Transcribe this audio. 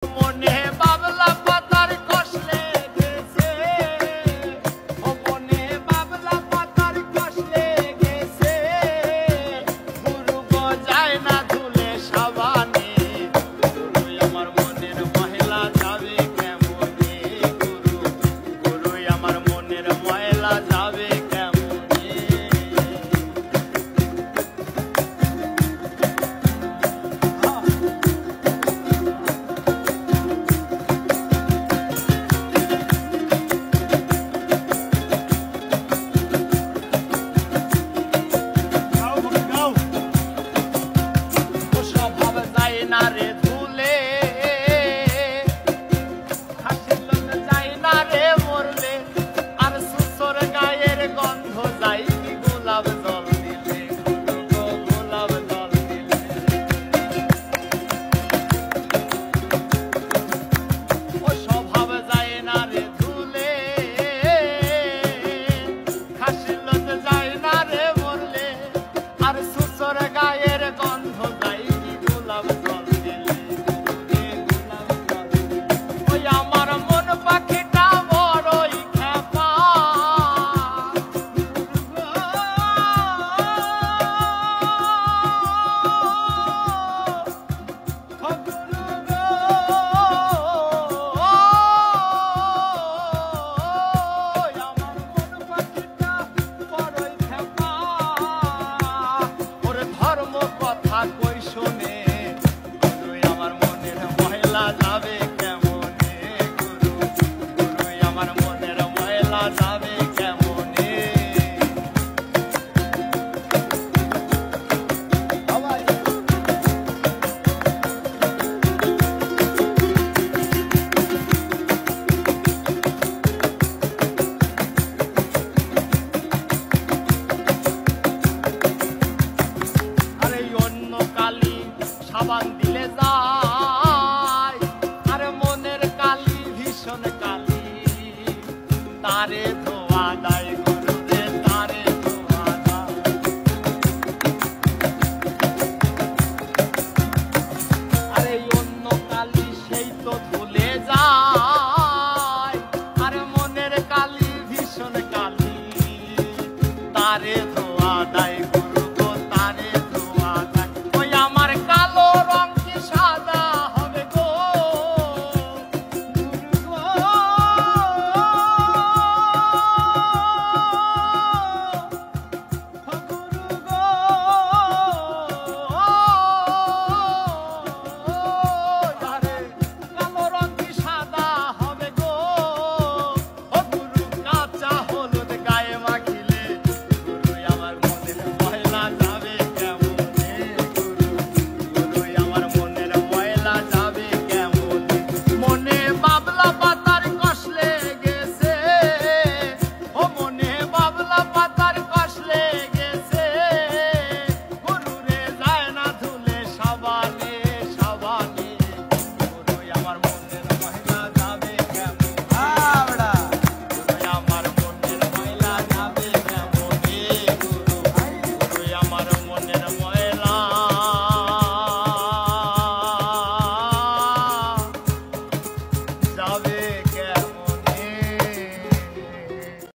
মনে বাবলা পাতার কষলে গেছে, ও মনে বাবলা পাতার কষলে গেছে, গুরু গজায় না ধুলে সাবানে, গুরু আমার মনের ময়লা যাবে কেমনে, গুরু আমার মনের ময়লা যাবে কেমনে। না রে ধুলে হাসিল যায় না রে মরলে, আর সুসর গায়ের গন্ধ যাই কি গোলাপ জল দিলে, গোলাপ জল দিলে। ও স্বভাব যায় না রে ধুলে, হাসিল যায় না রে মরলে, আর সুসর গায়ের গন্ধ যাই কি গোলাপ জল। আমার মন পাখিটা বড়ই খেপা, ওরে ধর্ম কথা কই শোনে, আমার মনের ময়লা যাবে কেমনে, গুরু আমার মনের ময়লা যাবে কেমনে। আরে অন্য কালি সাবান দিলে যায়, আরে মনের কালি ভীষণ কালি, তারে ধোয়া দেয় গুরুরে, তারে ধোয়া দেয়। আরে অন্য কালি সেই তো ধুলে